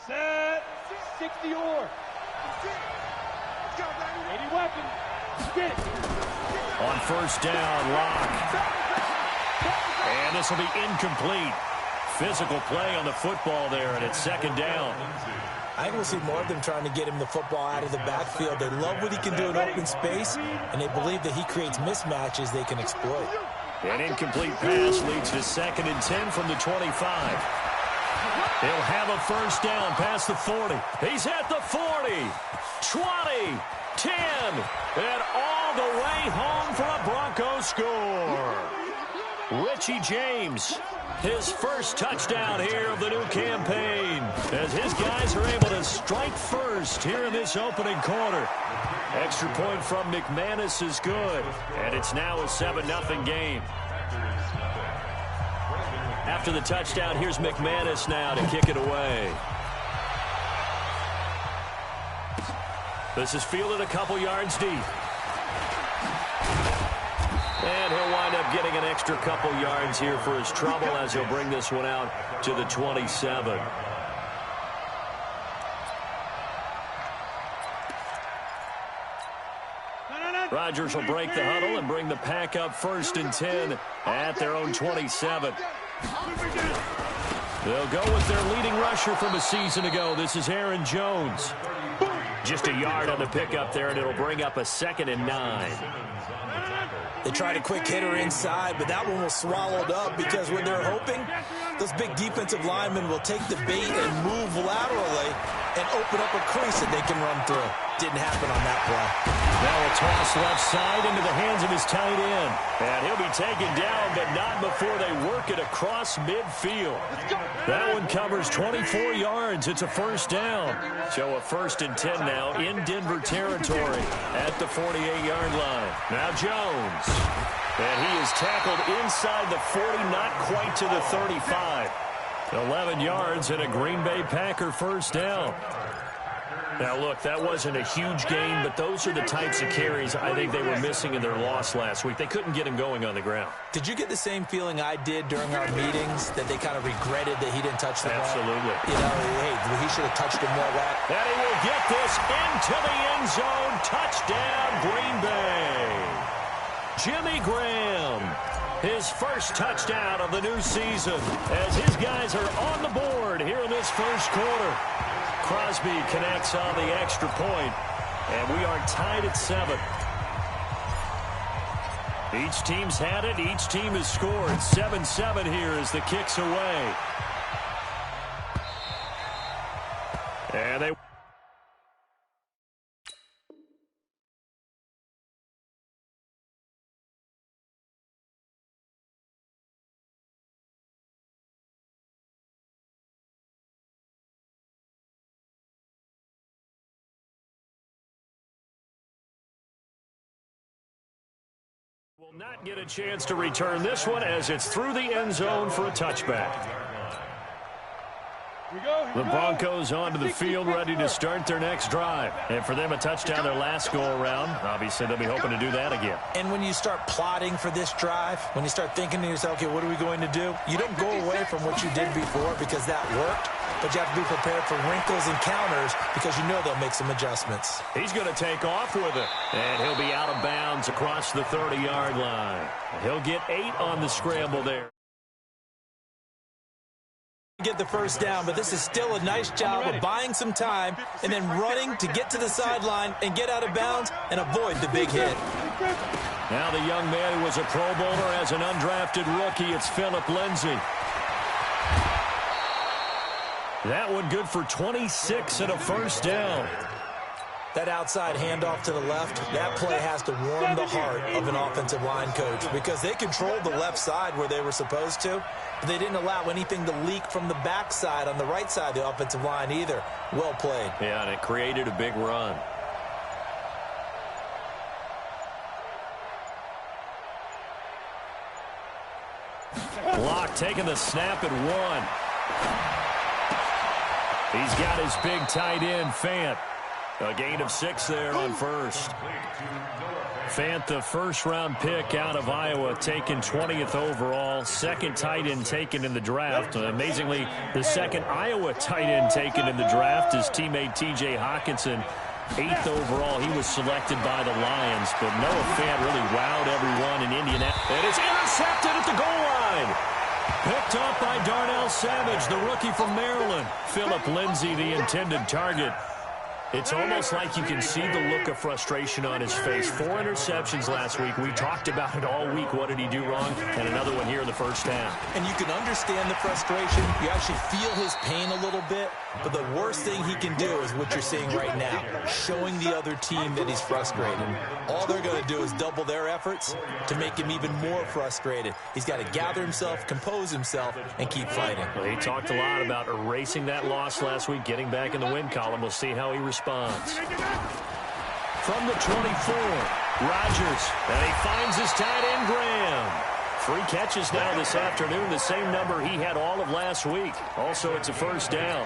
Set. 60 or. 80 weapon. Spit. On first down, Lock. And this will be incomplete. Physical play on the football there, and it's second down. I think we'll see more of them trying to get him the football out of the backfield. They love what he can do in open space, and they believe that he creates mismatches they can exploit. An incomplete pass leads to second and 10 from the 25. He'll have a first down past the 40. He's at the 40, 20, 10, and all the way home for a Broncos score. Richie James, his first touchdown here of the new campaign, as his guys are able to strike first here in this opening quarter. Extra point from McManus is good, and it's now a 7-0 game. After the touchdown, here's McManus now to kick it away. This is fielded a couple yards deep. And he'll wind up getting an extra couple yards here for his trouble as he'll bring this one out to the 27. Rodgers will break the huddle and bring the pack up first and 10 at their own 27. They'll go with their leading rusher from a season ago. This is Aaron Jones. Just a yard on the pickup there, and it'll bring up a 2nd and 9. They tried a quick hitter inside, but that one was swallowed up because when they're hoping, those big defensive linemen will take the bait and move laterally and open up a crease that they can run through. Didn't happen on that play. Now a toss left side into the hands of his tight end. And he'll be taken down, but not before they work it across midfield. That one covers 24 yards. It's a first down. So a 1st and 10 now in Denver territory at the 48-yard line. Now Jones. And he is tackled inside the 40, not quite to the 35. 11 yards and a Green Bay Packer first down. Now, look, that wasn't a huge gain, but those are the types of carries I think they were missing in their loss last week. They couldn't get him going on the ground. Did you get the same feeling I did during our meetings, that they kind of regretted that he didn't touch the ball? Absolutely. You know, hey, he should have touched him more. And he will get this into the end zone. Touchdown, Green Bay. Jimmy Graham, his first touchdown of the new season, as his guys are on the board here in this first quarter. Crosby connects on the extra point, and we are tied at 7. Each team's had it. Each team has scored. 7-7 here as the kick's away. And they... will not get a chance to return this one as it's through the end zone for a touchback. The Broncos onto the field, ready to start their next drive. And for them, a touchdown their last go-around. Obviously, they'll be hoping to do that again. And when you start plotting for this drive, when you start thinking to yourself, okay, what are we going to do? You don't go away from what you did before because that worked, but you have to be prepared for wrinkles and counters because you know they'll make some adjustments. He's going to take off with it, and he'll be out of bounds across the 30-yard line. He'll get 8 on the scramble there. Get the first down, but this is still a nice job of buying some time and then running to get to the sideline and get out of bounds and avoid the big hit. Now the young man who was a Pro Bowler as an undrafted rookie, it's Phillip Lindsay. That one good for 26 and a first down. That outside handoff to the left, that play has to warm the heart of an offensive line coach because they controlled the left side where they were supposed to, but they didn't allow anything to leak from the backside on the right side of the offensive line either. Well played. Yeah, and it created a big run. Block taking the snap at 1. He's got his big tight end, Fant. A gain of 6 there on first. Fant, the first-round pick out of Iowa, taken 20th overall. Second tight end taken in the draft. Amazingly, the second Iowa tight end taken in the draft is teammate T.J. Hawkinson. 8th overall, he was selected by the Lions. But Noah Fant really wowed everyone in Indianapolis. And it's intercepted at the goal line. Picked off by Darnell Savage, the rookie from Maryland. Philip Lindsay, the intended target. It's almost like you can see the look of frustration on his face. 4 interceptions last week. We talked about it all week. What did he do wrong? And another one here in the first half. And you can understand the frustration. You actually feel his pain a little bit. But the worst thing he can do is what you're seeing right now, showing the other team that he's frustrated. All they're going to do is double their efforts to make him even more frustrated. He's got to gather himself, compose himself, and keep fighting. Well, he talked a lot about erasing that loss last week, getting back in the win column. We'll see how he responds. From the 24, Rodgers, and he finds his tight end, Graham. 3 catches now this afternoon, the same number he had all of last week. Also, it's a first down.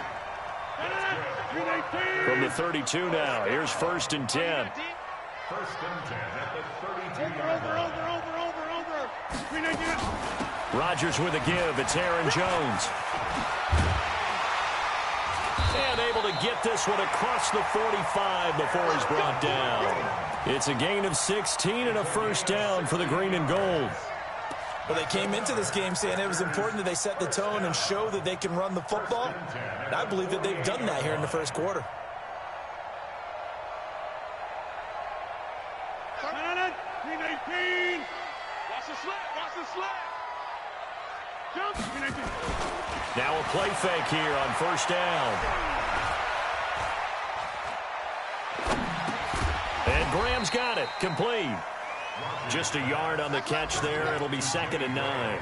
From the 32 now, here's 1st and 10. First and 10 at the 32-yard line. Rodgers with a give. It's Aaron Jones. And able to get this one across the 45 before he's brought down. It's a gain of 16 and a first down for the green and gold. Well, they came into this game saying it was important that they set the tone and show that they can run the football. And I believe that they've done that here in the first quarter. Now a play fake here on first down. And Graham's got it. Complete. Just a yard on the catch there. It'll be 2nd and 9.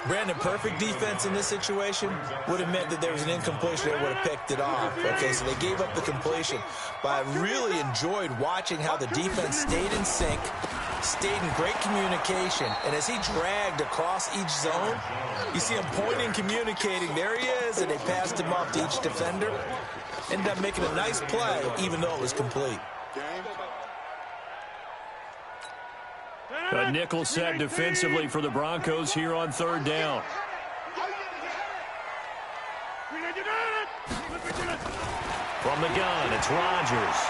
Brandon, perfect defense in this situation would have meant that there was an incompletion. They would have picked it off. Okay, so they gave up the completion. But I really enjoyed watching how the defense stayed in sync, stayed in great communication. And as he dragged across each zone, you see him pointing, communicating. There he is, and they passed him off to each defender. Ended up making a nice play, even though it was complete. A nickel set defensively for the Broncos here on 3rd down. From the gun, it's Rodgers.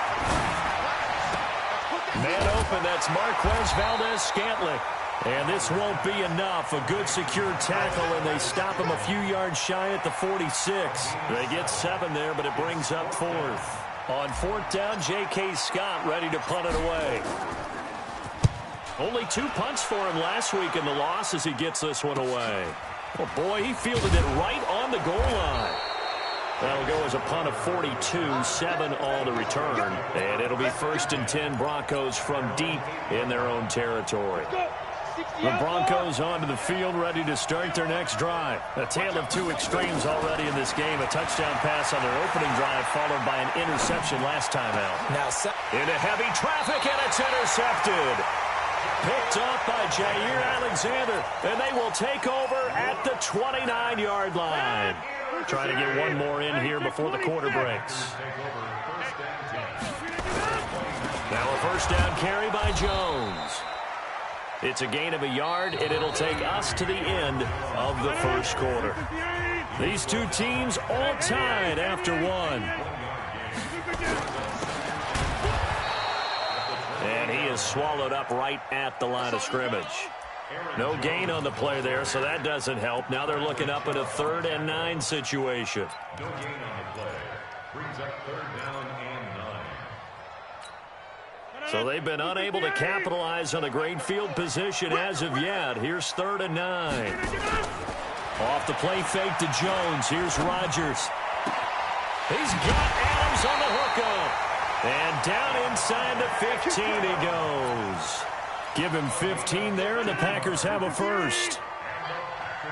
Man open, that's Marquez Valdez-Scantling. And this won't be enough. A good secure tackle, and they stop him a few yards shy at the 46. They get 7 there, but it brings up 4th. On 4th down, J.K. Scott ready to punt it away. Only 2 punts for him last week in the loss as he gets this one away. Oh, boy, he fielded it right on the goal line. That'll go as a punt of 42, 7 all to return. And it'll be 1st and 10 Broncos from deep in their own territory. The Broncos onto the field, ready to start their next drive. A tale of 2 extremes already in this game. A touchdown pass on their opening drive, followed by an interception last time out. Now, into heavy traffic, and it's intercepted. Picked off by Jair Alexander, and they will take over at the 29-yard line. Trying to get one more in here before the quarter breaks. Now a first down carry by Jones. It's a gain of a yard, and it'll take us to the end of the first quarter. These 2 teams all tied after 1. And he is swallowed up right at the line of scrimmage. No gain on the play there, so that doesn't help. Now they're looking up at a 3rd and 9 situation. No gain on the play. Brings up 3rd down and 9. So they've been unable to capitalize on a great field position as of yet. Here's 3rd and 9. Off the play fake to Jones. Here's Rodgers. He's got Adams on the hookup. And down inside the 15 he goes. Give him 15 there, and the Packers have a first.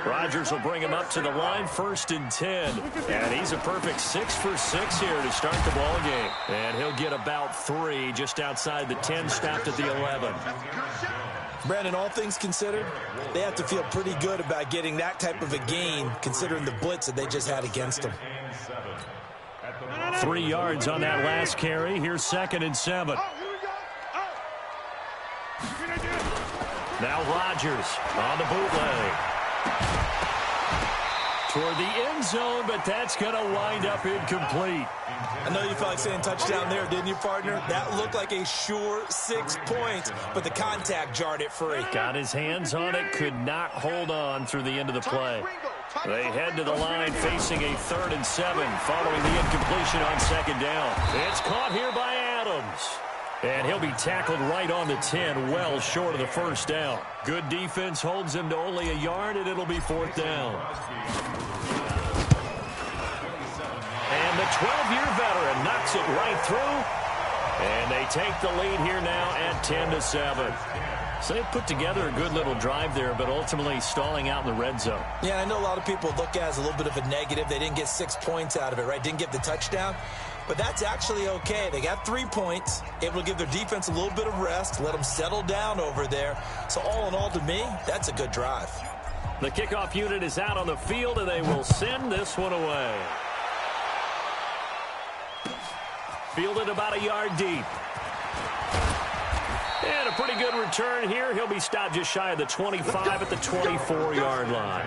Rodgers will bring him up to the line, 1st and 10. And he's a perfect 6 for 6 here to start the ball game. And he'll get about 3 just outside the 10, stopped at the 11. Brandon, all things considered, they have to feel pretty good about getting that type of a gain, considering the blitz that they just had against them. 3 yards on that last carry. Here's 2nd and 7. Now Rodgers on the bootleg. Toward the end zone, but that's going to wind up incomplete. I know you felt like saying touchdown there, didn't you, partner? That looked like a sure 6 points, but the contact jarred it free. Got his hands on it, could not hold on through the end of the play. They head to the line facing a 3rd and 7 following the incompletion on 2nd down. It's caught here by Adams. And he'll be tackled right on the 10, well short of the 1st down. Good defense holds him to only a yard, and it'll be 4th down. And the 12-year veteran knocks it right through. And they take the lead here now at 10-7. So they put together a good little drive there, but ultimately stalling out in the red zone. Yeah, I know a lot of people look at it as a little bit of a negative. They didn't get 6 points out of it, right? Didn't get the touchdown. But that's actually okay. They got 3 points, able to give their defense a little bit of rest, let them settle down over there. So all in all, to me, that's a good drive. The kickoff unit is out on the field, and they will send this one away. Fielded about a yard deep. And a pretty good return here. He'll be stopped just shy of the 25 at the 24-yard line.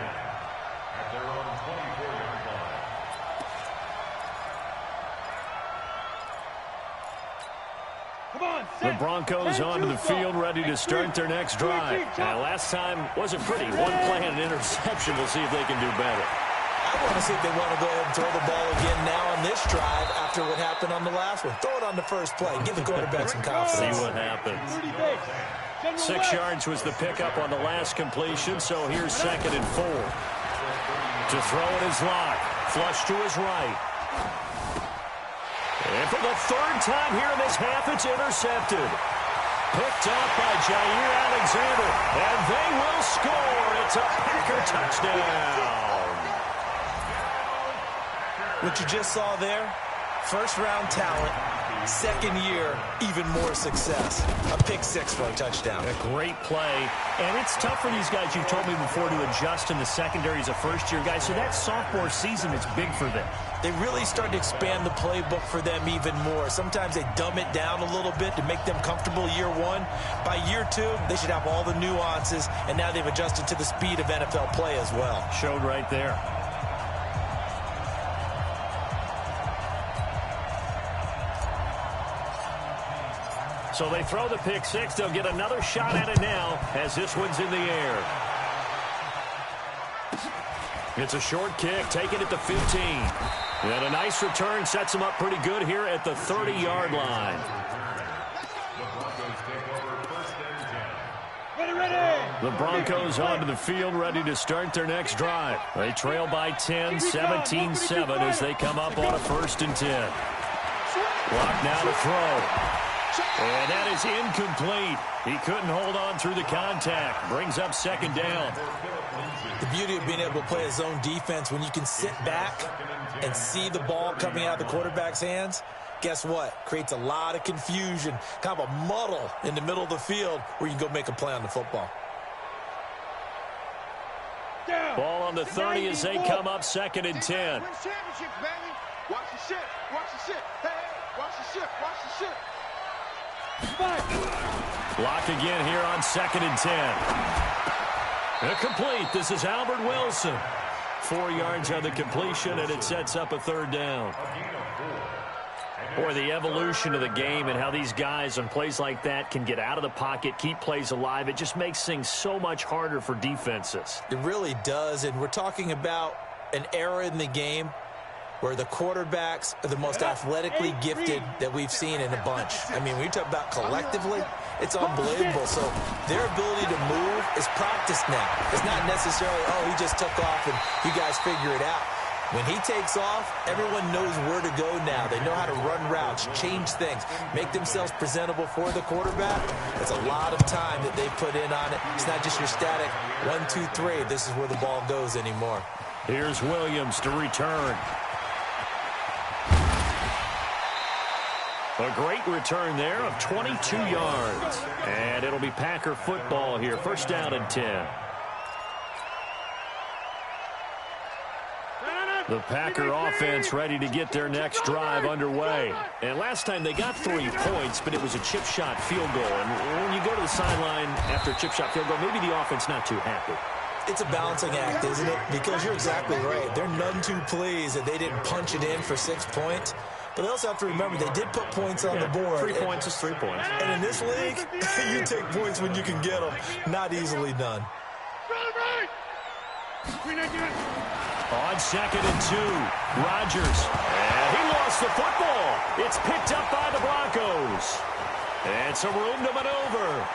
The Broncos onto the field, ready to start their next drive. Now, last time wasn't pretty. 1 play and an interception. We'll see if they can do better. I want to see if they want to go ahead and throw the ball again now on this drive after what happened on the last one. Throw it on the first play. Give the quarterback some confidence. See what happens. 6 yards was the pickup on the last completion, so here's 2nd and 4. To throw it is Locke. Flush to his right. And for the 3rd time here in this half, it's intercepted. Picked up by Jair Alexander, and they will score. It's a Packer touchdown. What you just saw there, 1st-round talent, 2nd year, even more success. A pick 6 for a touchdown. A great play. And it's tough for these guys, you've told me before, to adjust in the secondary as a first-year guy. So that sophomore season is big for them. They really start to expand the playbook for them even more. Sometimes they dumb it down a little bit to make them comfortable year 1. By year 2, they should have all the nuances, and now they've adjusted to the speed of NFL play as well. Showed right there. So they throw the pick 6. They'll get another shot at it now as this one's in the air. It's a short kick, taken at the 15. And a nice return sets them up pretty good here at the 30-yard line. The Broncos onto the field, ready to start their next drive. They trail by 10, 17-7 as they come up on a 1st and 10. Clock now to throw. And that is incomplete. He couldn't hold on through the contact. Brings up 2nd down. The beauty of being able to play a zone defense, when you can sit back and see the ball coming out of the quarterback's hands, guess what? Creates a lot of confusion, kind of a muddle in the middle of the field where you can go make a play on the football. Ball on the 30 as they come up 2nd and 10. Watch the shit. Watch the shit. Hey, watch the shit. Watch the shit. Block again here on 2nd and 10. Complete. This is Albert Wilson. 4 yards on the completion, and it sets up a 3rd down. Boy, the evolution of the game and how these guys on plays like that can get out of the pocket, keep plays alive, it just makes things so much harder for defenses. It really does, and we're talking about an era in the game where the quarterbacks are the most athletically gifted that we've seen in a bunch. I mean, when you talk about collectively, it's unbelievable. So their ability to move is practiced now. It's not necessarily, oh, he just took off and you guys figure it out. When he takes off, everyone knows where to go now. They know how to run routes, change things, make themselves presentable for the quarterback. It's a lot of time that they put in on it. It's not just your static 1, 2, 3. This is where the ball goes anymore. Here's Williams to return. A great return there of 22 yards. And it'll be Packer football here. 1st down and 10. The Packer offense ready to get their next drive underway. And last time they got 3 points, but it was a chip shot field goal. And when you go to the sideline after a chip shot field goal, maybe the offense not too happy. It's a balancing act, isn't it? Because you're exactly right. They're none too pleased that they didn't punch it in for 6 points. But they also have to remember they did put points on the board. 3 points is 3 points. And in this league, you take points when you can get them. Not easily done. On 2nd and 2, Rodgers. And he lost the football. It's picked up by the Broncos. And some room to maneuver.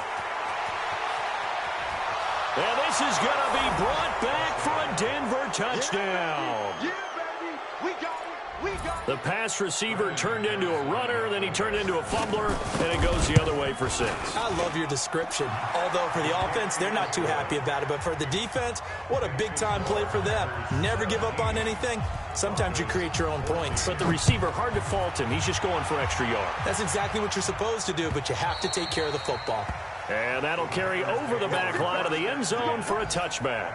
And this is going to be brought back for a Denver touchdown. Yeah, baby. We got it. We got it. The pass receiver turned into a runner, then he turned into a fumbler, and it goes the other way for 6. I love your description. Although for the offense, they're not too happy about it. But for the defense, what a big-time play for them. Never give up on anything. Sometimes you create your own points. But the receiver, hard to fault him. He's just going for extra yard. That's exactly what you're supposed to do, but you have to take care of the football. And that'll carry over the back line of the end zone for a touchback.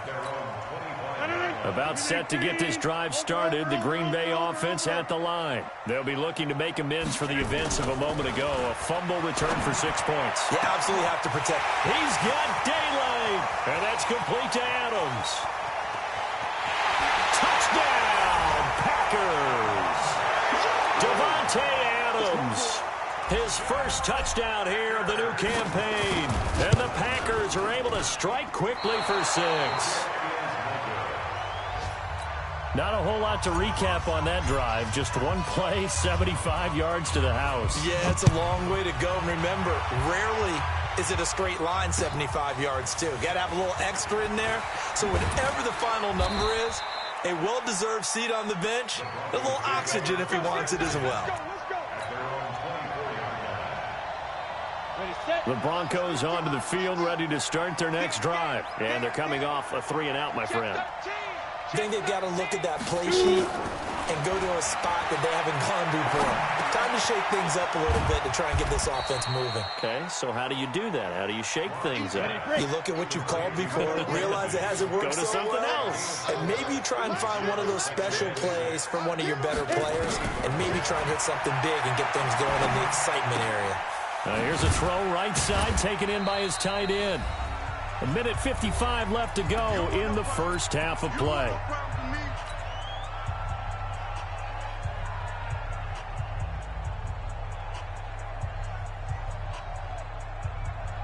About set to get this drive started, the Green Bay offense at the line. They'll be looking to make amends for the events of a moment ago. A fumble return for 6 points. You absolutely have to protect. He's got daylight, and that's complete to Adams. Touchdown, Packers. Devontae Adams. His first touchdown here of the new campaign. And the Packers are able to strike quickly for 6. Not a whole lot to recap on that drive. Just one play, 75 yards to the house. Yeah, it's a long way to go. And remember, rarely is it a straight line 75 yards, too. Got to have a little extra in there. So whatever the final number is, a well-deserved seat on the bench, a little oxygen if he wants it as well. The Broncos onto the field, ready to start their next drive. And they're coming off a 3-and-out, my friend. I think they've got to look at that play sheet and go to a spot that they haven't gone before. Time to shake things up a little bit to try and get this offense moving. Okay, so how do you do that? How do you shake things up? You look at what you've called before, realize it hasn't worked Go to so something well, else. and maybe you try and find one of those special plays from one of your better players, and maybe try and hit something big and get things going in the excitement area. Here's a throw right side, taken in by his tight end. 1:55 left to go in the first half of play.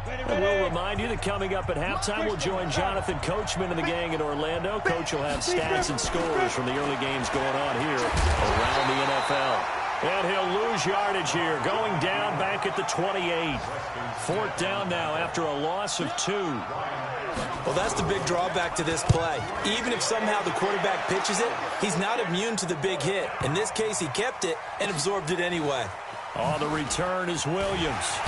And we'll remind you that coming up at halftime, we'll join Jonathan Coachman and the gang in Orlando. Coach will have stats and scores from the early games going on here around the NFL. And he'll lose yardage here, going down back at the 28. 4th down now after a loss of 2. Well, that's the big drawback to this play. Even if somehow the quarterback pitches it, he's not immune to the big hit. In this case, he kept it and absorbed it anyway. On the return is Williams.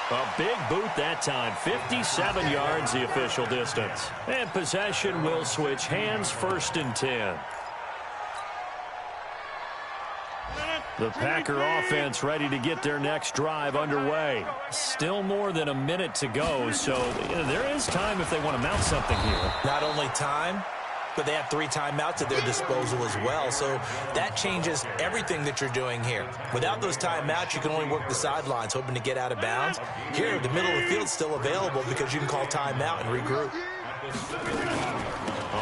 A big boot that time. 57 yards the official distance. And possession will switch hands, 1st and 10. The Packer offense ready to get their next drive underway. Still more than a minute to go, so there is time if they want to mount something here. Not only time, but they have 3 timeouts at their disposal as well, so that changes everything that you're doing here. Without those timeouts, you can only work the sidelines, hoping to get out of bounds. Here, the middle of the field is still available because you can call timeout and regroup.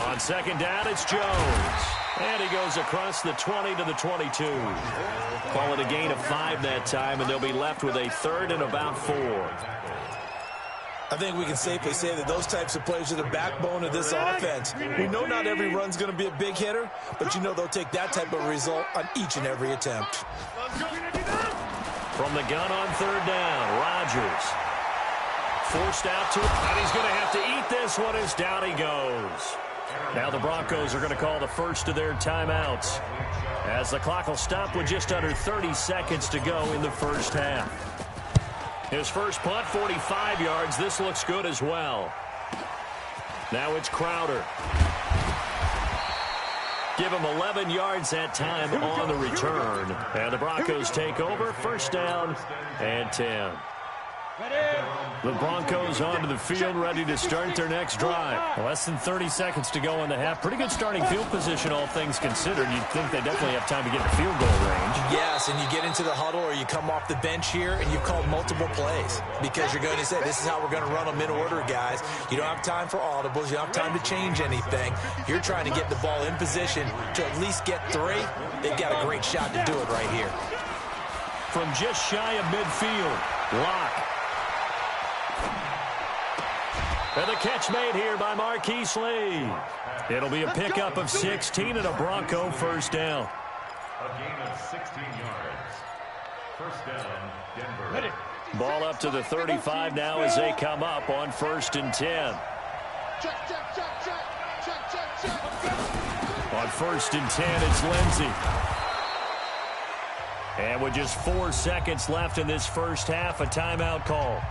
On 2nd down, it's Jones. And he goes across the 20 to the 22. Call it a gain of 5 that time, and they'll be left with a 3rd and about 4. I think we can safely say that those types of plays are the backbone of this offense. We know not every run's going to be a big hitter, but you know they'll take that type of result on each and every attempt. From the gun on 3rd down, Rodgers. Forced out to it, and he's going to have to eat this one as down he goes. Now the Broncos are going to call the first of their timeouts, as the clock will stop with just under 30 seconds to go in the first half. His first punt, 45 yards. This looks good as well. Now it's Crowder. Give him 11 yards that time on the return. And the Broncos take over, 1st down and 10. The Broncos onto the field, ready to start their next drive. Less than 30 seconds to go in the half. Pretty good starting field position, all things considered. You'd think they definitely have time to get in field goal range. Yes, and you get into the huddle or you come off the bench here and you've called multiple plays because you're going to say, this is how we're going to run them in order, guys. You don't have time for audibles. You don't have time to change anything. You're trying to get the ball in position to at least get 3. They've got a great shot to do it right here. From just shy of midfield, Locke. And the catch made here by Marquise Lee. It'll be a pickup of 16 and a Bronco first down. A gain of 16 yards. First down, Denver. Ball up to the 35 now as they come up on 1st and 10. On 1st and 10, it's Lindsey. And with just 4 seconds left in this first half, a timeout call.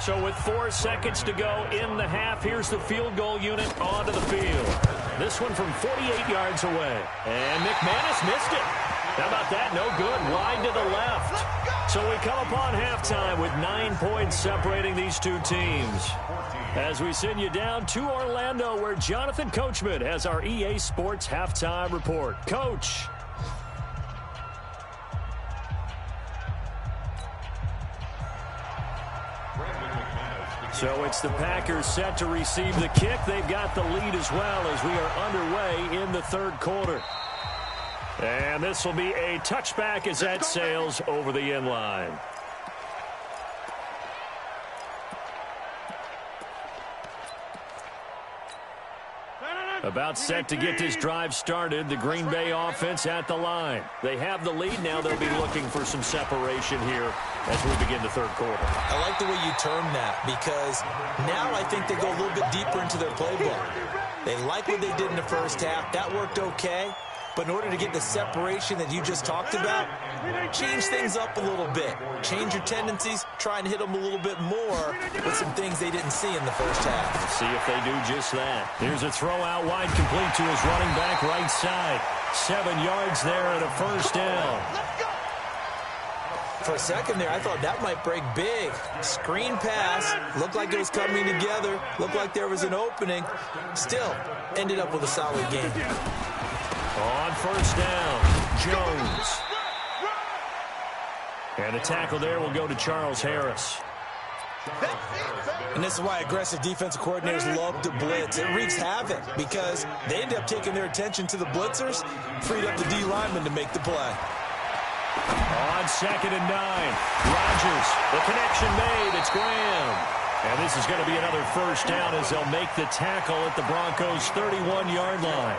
So with 4 seconds to go in the half, here's the field goal unit onto the field. This one from 48 yards away. And McManus missed it. How about that? No good. Wide to the left. So we come upon halftime with 9 points separating these two teams. As we send you down to Orlando, where Jonathan Coachman has our EA Sports halftime report. Coach. So it's the Packers set to receive the kick. They've got the lead as well as we are underway in the 3rd quarter. And this will be a touchback as that sails over the end line. About set to get this drive started. The Green Bay offense at the line. They have the lead. Now they'll be looking for some separation here as we begin the 3rd quarter. I like the way you term that because now I think they go a little bit deeper into their playbook. They like what they did in the first half. That worked okay. But in order to get the separation that you just talked about, change things up a little bit. Change your tendencies, try and hit them a little bit more with some things they didn't see in the first half. Let's see if they do just that. Here's a throw out wide, complete to his running back right side. 7 yards there and a first down. For a second there, I thought that might break big. Screen pass, looked like it was coming together, looked like there was an opening. Still, ended up with a solid game. On first down, Jones. And a tackle there will go to Charles Harris. And this is why aggressive defensive coordinators love to blitz. It wreaks havoc because they end up taking their attention to the blitzers, freed up the D lineman to make the play. On 2nd and 9, Rodgers, the connection made, it's Graham. And this is going to be another first down as they'll make the tackle at the Broncos' 31-yard line.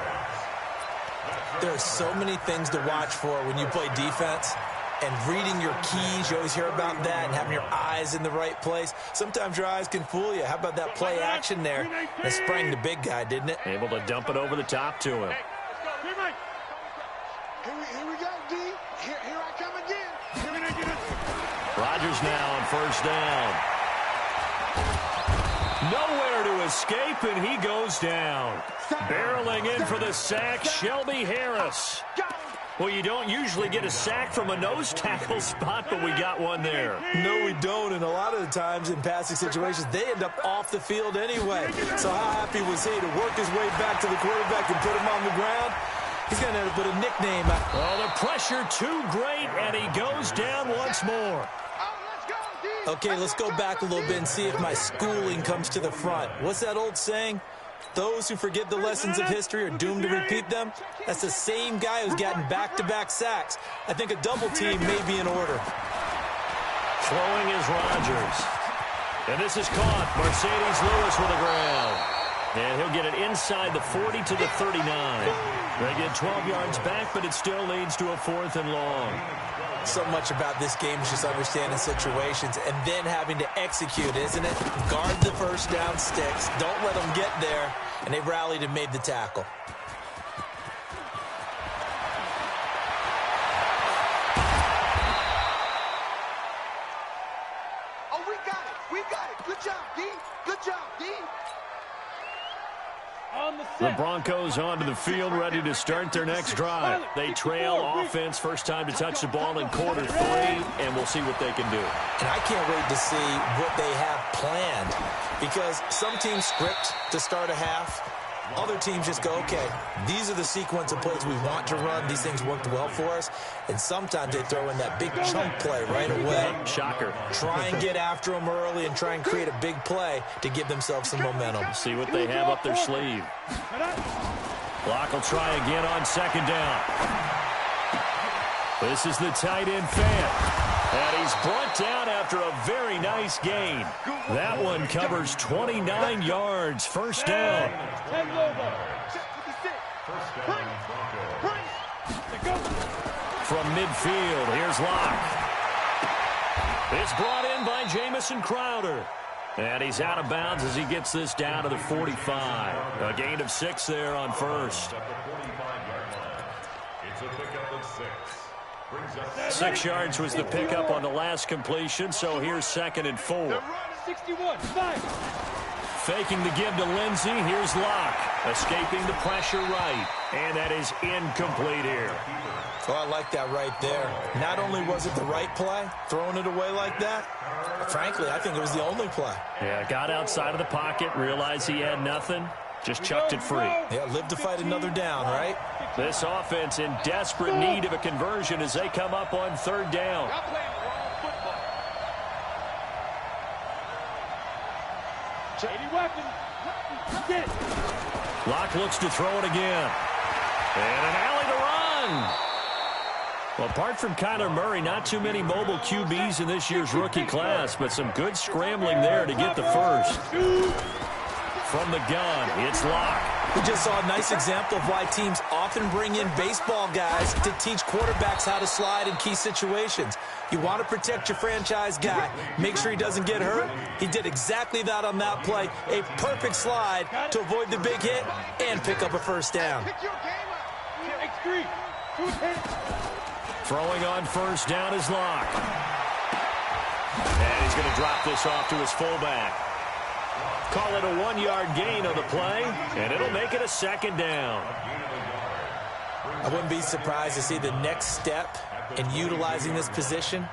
There are so many things to watch for when you play defense. And reading your keys, you always hear about that, and having your eyes in the right place. Sometimes your eyes can fool you. How about that play action there? It sprang the big guy, didn't it? Able to dump it over the top to him. Here we go, D. Here I come again. Rodgers now on first down. Nowhere to escape, and he goes down. Barreling in for the sack, Shelby Harris. Well, you don't usually get a sack from a nose tackle spot, but we got one there. No, we don't, and a lot of the times in passing situations, they end up off the field anyway. So how happy was he to work his way back to the quarterback and put him on the ground? He's going to end up with a nickname. Oh, the pressure too great, and he goes down once more. Okay, let's go back a little bit and see if my schooling comes to the front. What's that old saying? Those who forget the lessons of history are doomed to repeat them. That's the same guy who's gotten back-to-back sacks. I think a double team may be in order. Throwing is Rodgers. And this is caught. Mercedes Lewis with the ground. And he'll get it inside the 40 to the 39. They get 12 yards back, but it still leads to a 4th and long. So much about this game is just understanding situations and then having to execute, isn't it? Guard the first down sticks. Don't let them get there. And they rallied and made the tackle. Oh, we got it. We got it. Good job, D. Good job, D. The Broncos onto the field, ready to start their next drive. They trail offense, first time to touch the ball in quarter 3, and we'll see what they can do. And I can't wait to see what they have planned, because some teams script to start a half. Other teams just go, okay, these are the sequence of plays we want to run. These things worked well for us. And sometimes they throw in that big chunk play right away. Shocker. Try and get after them early and try and create a big play to give themselves some momentum. See what they have up their sleeve. Locke will try again on second down. This is the tight end fan. And he's brought down after a very nice gain. That one covers 29 yards. First down. From midfield, here's Locke. It's brought in by Jamison Crowder. And he's out of bounds as he gets this down to the 45. A gain of 6 there on first. It's a pickup of 6. 6 yards was the pickup on the last completion, so here's 2nd and 4. 61, 5. Faking the give to Lindsey. Here's Locke. Escaping the pressure right. And that is incomplete here. Oh, I like that right there. Not only was it the right play, throwing it away like that, frankly, I think it was the only play. Yeah, got outside of the pocket, realized he had nothing, just chucked it free. Yeah, live to fight another down, right? This offense in desperate need of a conversion as they come up on 3rd down. Y'all playing the wrong football. Shady weapon. Get it. Locke looks to throw it again. And an alley to run. Well, apart from Kyler Murray, not too many mobile QBs in this year's rookie class, but some good scrambling there to get the first. From the gun, it's Locke. We just saw a nice example of why teams often bring in baseball guys to teach quarterbacks how to slide in key situations. You want to protect your franchise guy. Make sure he doesn't get hurt. He did exactly that on that play. A perfect slide to avoid the big hit and pick up a first down. Pick your game up. X3. 2 hits. Throwing on first down is Locke. And he's going to drop this off to his fullback. Call it a 1-yard gain on the play, and it'll make it a 2nd down. I wouldn't be surprised to see the next step in utilizing this position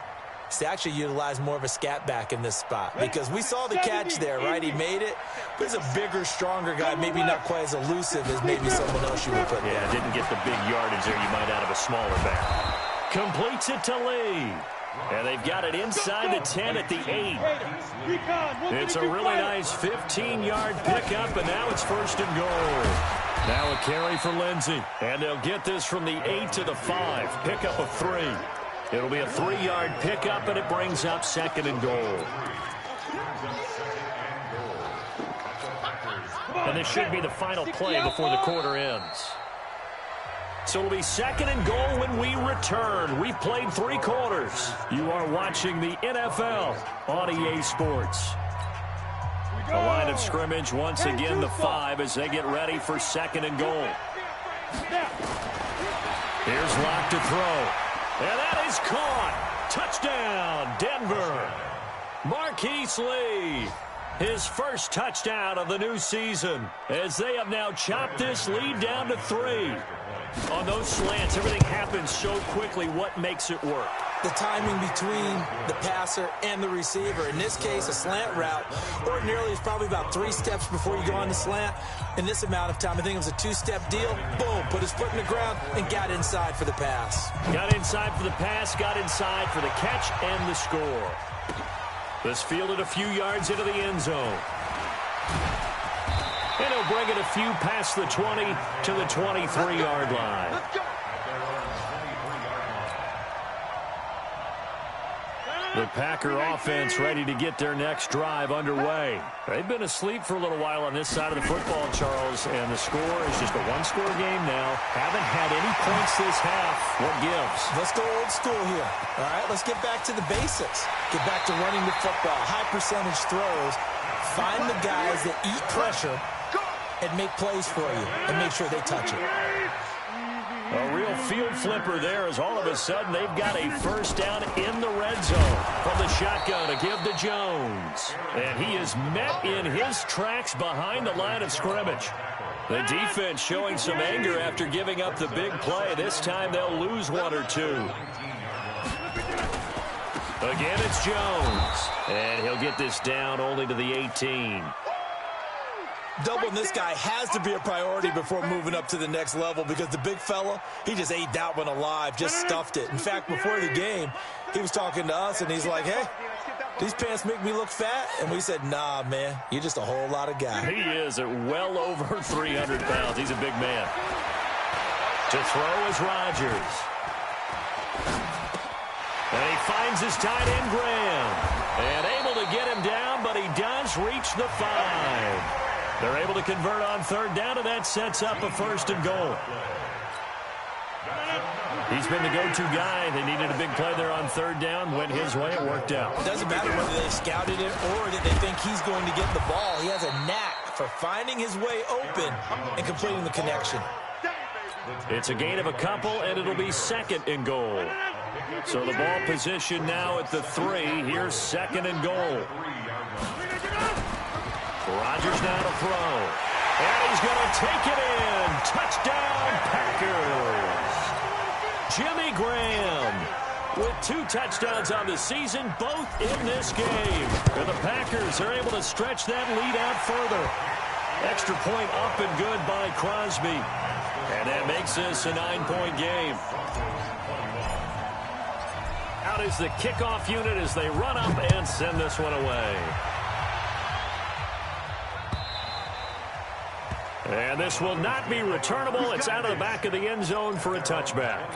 is to actually utilize more of a scat back in this spot, because we saw the catch there, right? He made it, but he's a bigger, stronger guy, maybe not quite as elusive as maybe someone else you would put there. Yeah, didn't get the big yardage there you might out of a smaller back. Completes it to Lee. And they've got it inside the 10 at the 8. It's a really nice 15-yard pickup, and now it's 1st and goal. Now a carry for Lindsey. And they'll get this from the 8 to the 5. Pickup of 3. It'll be a 3-yard pickup, and it brings up 2nd and goal. And this should be the final play before the quarter ends. So it'll be 2nd and goal when we return. We've played 3 quarters. You are watching the NFL on EA Sports. The line of scrimmage once again the 5 as they get ready for 2nd and goal. Here's Locke to throw. And that is caught. Touchdown, Denver. Marquise Lee. His first touchdown of the new season as they have now chopped this lead down to 3. On those slants, everything happens so quickly. What makes it work? The timing between the passer and the receiver. In this case, a slant route ordinarily is probably about 3 steps before you go on the slant. In this amount of time, I think it was a 2-step deal. Boom, put his foot in the ground and got inside for the pass. Got inside for the pass, got inside for the catch and the score. This fielded a few yards into the end zone. And he'll bring it a few past the 20 to the 23-yard line. The Packer offense ready to get their next drive underway. They've been asleep for a little while on this side of the football, Charles, and the score is just a 1-score game now. Haven't had any points this half. What gives? Let's go old school here. All right, let's get back to the basics. Get back to running the football, high percentage throws. Find the guys that eat pressure and make plays for you and make sure they touch it. A real field flipper there as all of a sudden they've got a first down in the red zone. From the shotgun to give to Jones. And he is met in his tracks behind the line of scrimmage. The defense showing some anger after giving up the big play. This time they'll lose one or two. Again, it's Jones. And he'll get this down only to the 18. Doubling this guy has to be a priority before moving up to the next level because the big fella, he just ate that one alive, just stuffed it. In fact, before the game, he was talking to us, and he's like, hey, these pants make me look fat? And we said, nah, man, you're just a whole lot of guy. He is at well over 300 pounds. He's a big man. To throw is Rodgers. And he finds his tight end, Graham. And able to get him down, but he does reach the 5. They're able to convert on third down, and that sets up a 1st and goal. He's been the go-to guy. They needed a big play there on third down. Went his way. It worked out. It doesn't matter whether they scouted it or that they think he's going to get the ball. He has a knack for finding his way open and completing the connection. It's a gain of a couple, and it'll be 2nd and goal. So the ball position now at the 3. Here's 2nd and goal. Rodgers now to throw. And he's going to take it in. Touchdown, Packers. Jimmy Graham with 2 touchdowns on the season, both in this game. And the Packers are able to stretch that lead out further. Extra point up and good by Crosby. And that makes this a 9-point game. Out is the kickoff unit as they run up and send this one away. And this will not be returnable. It's out of the back of the end zone for a touchback.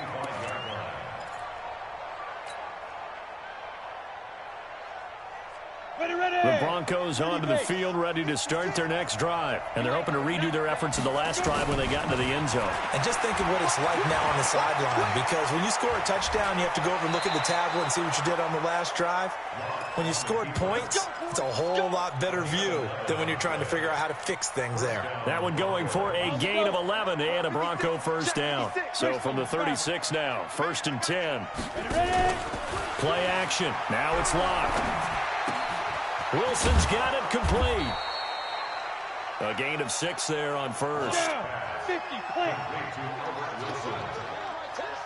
The Broncos onto the field, ready to start their next drive. And they're hoping to redo their efforts in the last drive when they got into the end zone. And just think of what it's like now on the sideline, because when you score a touchdown, you have to go over and look at the tablet and see what you did on the last drive. When you scored points, it's a whole lot better view than when you're trying to figure out how to fix things there. That one going for a gain of 11 and a Bronco 1st down. So from the 36 now, 1st and 10. Play action. Now it's locked. Wilson's got it complete. A gain of 6 there on 1st. 50, play.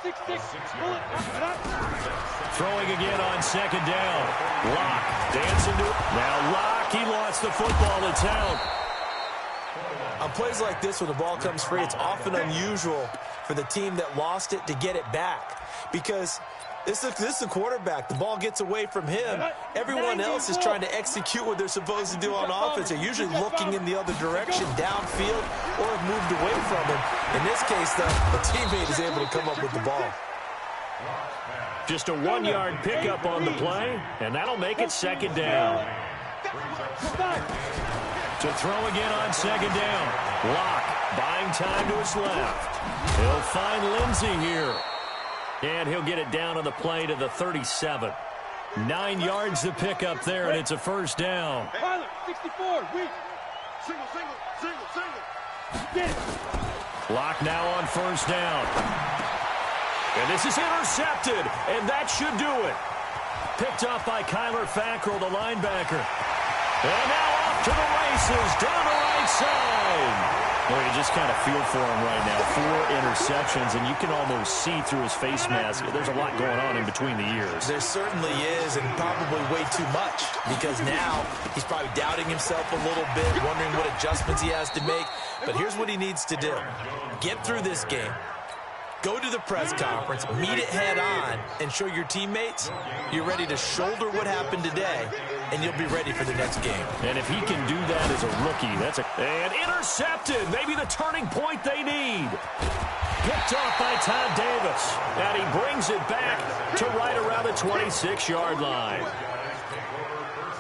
6-6. Throwing again on 2nd down. Locke dancing to it. Now Locke, he lost the football. It's out. On plays like this, when the ball comes free, it's often unusual for the team that lost it to get it back. Because this is the quarterback. The ball gets away from him. Everyone else is trying to execute what they're supposed to do on offense. They're usually looking in the other direction, downfield, or have moved away from him. In this case, though, the teammate is able to come up with the ball. Just a 1-yard pickup on the play, and that'll make it 2nd down. To throw again on 2nd down. Locke buying time to his left. He'll find Lindsey here. And he'll get it down on the play to the 37. 9 yards to pick up there, and it's a 1st down. Tyler, 64, weak. Single. Locke now on 1st down. And this is intercepted, and that should do it. Picked up by Kyler Fackrell, the linebacker. And now off to the races, down the right side. Well, you just kind of feel for him right now. 4 interceptions, and you can almost see through his face mask. There's a lot going on in between the ears. There certainly is, and probably way too much, because now he's probably doubting himself a little bit, wondering what adjustments he has to make. But here's what he needs to do. Get through this game. Go to the press conference, meet it head on, and show your teammates you're ready to shoulder what happened today, and you'll be ready for the next game. And if he can do that as a rookie, and intercepted, maybe the turning point they need. Picked off by Todd Davis, and he brings it back to right around the 26-yard line.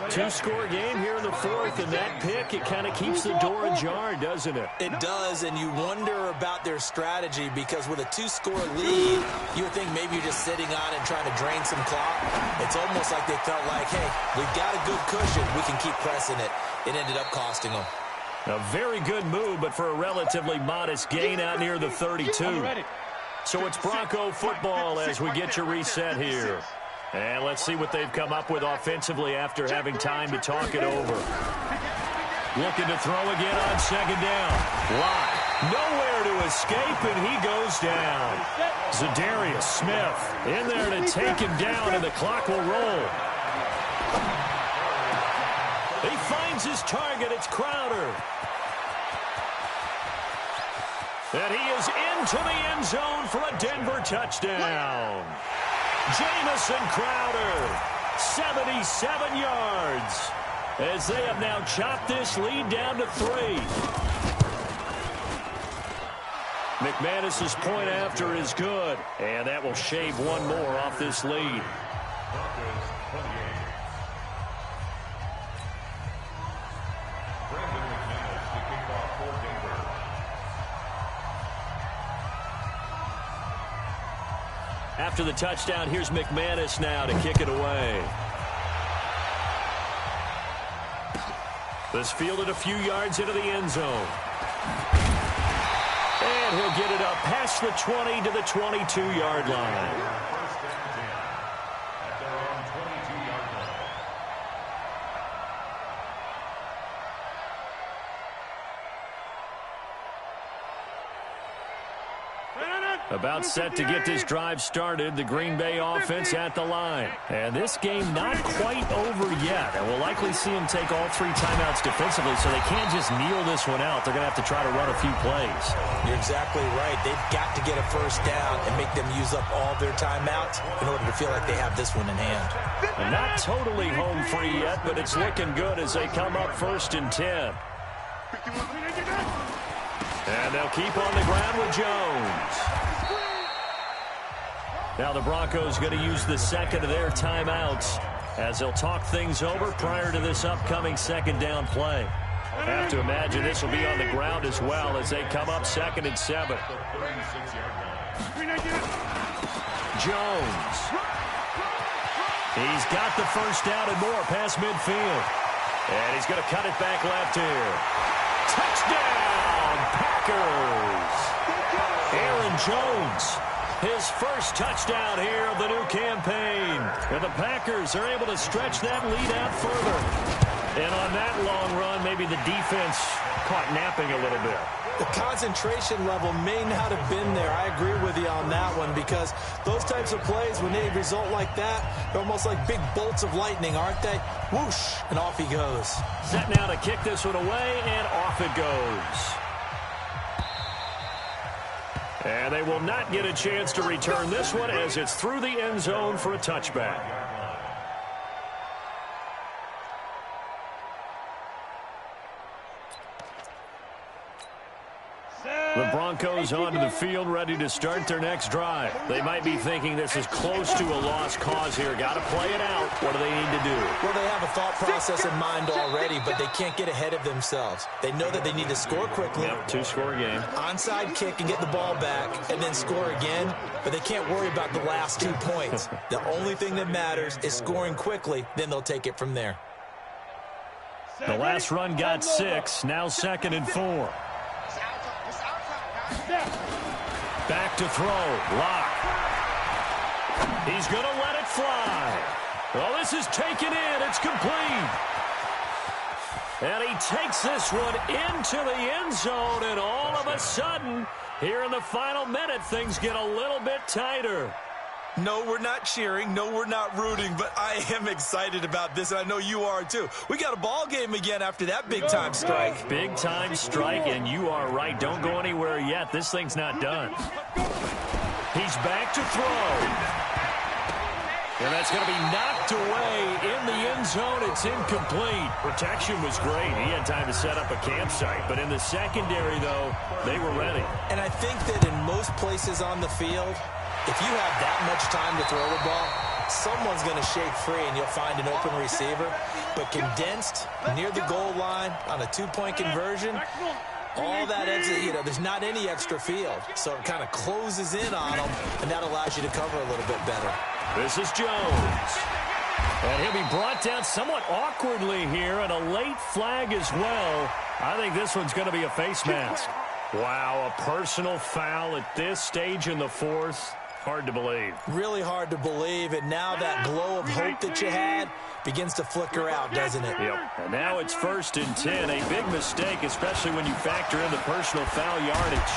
2-score game here in the 4th, and that pick, it kind of keeps the door ajar, doesn't it? It does, and you wonder about their strategy, because with a 2-score lead, you would think maybe you're just sitting on and trying to drain some clock. It's almost like they felt like, hey, we've got a good cushion. We can keep pressing it. It ended up costing them. A very good move, but for a relatively modest gain out near the 32. So it's Bronco football as we get you reset here. And let's see what they've come up with offensively after having time to talk it over. Looking to throw again on 2nd down. Locke Nowhere to escape, and he goes down. Zadarius Smith in there to take him down, and the clock will roll. He finds his target. It's Crowder. And he is into the end zone for a Denver touchdown. Jamison Crowder, 77 yards, as they have now chopped this lead down to 3. McManus's point after is good, and that will shave one more off this lead. After the touchdown, here's McManus now to kick it away. This fielded a few yards into the end zone. And he'll get it up past the 20 to the 22-yard line. At their own 22-yard line. About set to get this drive started, the Green Bay offense at the line. And this game not quite over yet. And we'll likely see them take all 3 timeouts defensively, so they can't just kneel this one out. They're going to have to try to run a few plays. You're exactly right. They've got to get a first down and make them use up all their timeouts in order to feel like they have this one in hand. And not totally home free yet, but it's looking good as they come up 1st and 10. And they'll keep on the ground with Jones. Now the Broncos going to use the second of their timeouts as they'll talk things over prior to this upcoming second down play. I have to imagine this will be on the ground as well as they come up 2nd and 7. Jones. He's got the first down and more past midfield. And he's going to cut it back left here. Touchdown, Packers. Aaron Jones. His first touchdown here of the new campaign. And the Packers are able to stretch that lead out further. And on that long run, maybe the defense caught napping a little bit. The concentration level may not have been there. I agree with you on that one because those types of plays, when they result like that, they're almost like big bolts of lightning, aren't they? Whoosh, and off he goes. Set now to kick this one away, and off it goes. And they will not get a chance to return this one as it's through the end zone for a touchback. The Broncos onto the field, ready to start their next drive. They might be thinking this is close to a lost cause here. Got to play it out. What do they need to do? Well, they have a thought process in mind already, but they can't get ahead of themselves. They know that they need to score quickly. Yep, 2-score game. Onside kick and get the ball back and then score again, but they can't worry about the last 2 points. The only thing that matters is scoring quickly, then they'll take it from there. The last run got 6, now 2nd and 4. Back to throw. Lock. He's going to let it fly. Well, this is taken in. It's complete. And he takes this one into the end zone, and all of a sudden, here in the final minute, things get a little bit tighter. No, we're not cheering. No, we're not rooting, but I am excited about this, and I know you are too. We got a ball game again after that big-time strike. Big-time strike, and you are right. Don't go anywhere yet. This thing's not done. He's back to throw. And that's going to be knocked away in the end zone. It's incomplete. Protection was great. He had time to set up a campsite. But in the secondary, though, they were ready. And I think that in most places on the field, if you have that much time to throw the ball, someone's going to shake free and you'll find an open receiver. But condensed, near the goal line, on a 2-point conversion, all that exit, there's not any extra field. So it kind of closes in on them, and that allows you to cover a little bit better. This is Jones. And he'll be brought down somewhat awkwardly here, and a late flag as well. I think this one's going to be a face mask. Wow, a personal foul at this stage in the 4th. Hard to believe. Really hard to believe, and now that glow of hope that you had begins to flicker out, doesn't it? Yep. And now it's 1st and 10. A big mistake, especially when you factor in the personal foul yardage.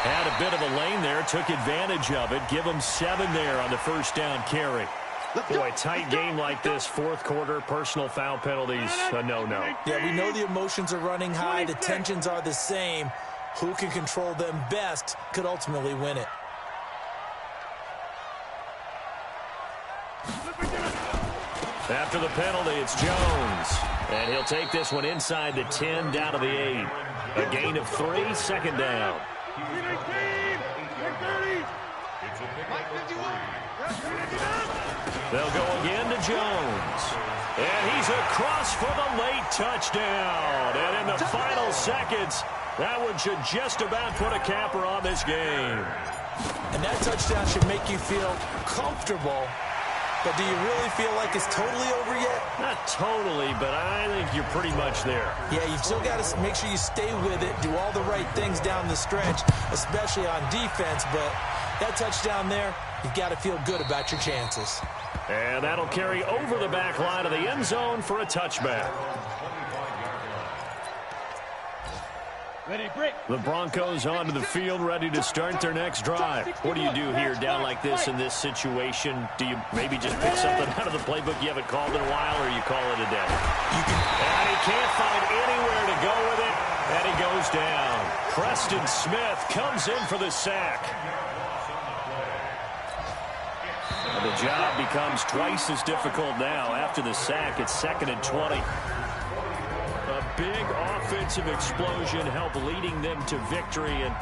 Had a bit of a lane there, took advantage of it. Give them 7 there on the first down carry. Boy, tight game like this, fourth quarter, personal foul penalties, a no-no. Yeah, we know the emotions are running high. The tensions are the same. Who can control them best could ultimately win it. After the penalty, it's Jones. And he'll take this one inside the 10, down to the 8. A gain of 3, 2nd down. They'll go again to Jones. And he's across for the late touchdown. And in the final seconds, that one should just about put a capper on this game. And that touchdown should make you feel comfortable. But do you really feel like it's totally over yet? Not totally, but I think you're pretty much there. Yeah, you've still got to make sure you stay with it, do all the right things down the stretch, especially on defense. But that touchdown there, you've got to feel good about your chances. And that'll carry over the back line of the end zone for a touchback. Ready, break. The Broncos onto the field, ready to start their next drive. What do you do here down like this in this situation? Do you maybe just pick something out of the playbook you haven't called in a while, or you call it a day? And he can't find anywhere to go with it, and he goes down. Preston Smith comes in for the sack. And the job becomes twice as difficult now. After the sack, it's 2nd and 20. A big offensive explosion helped leading them to victory, and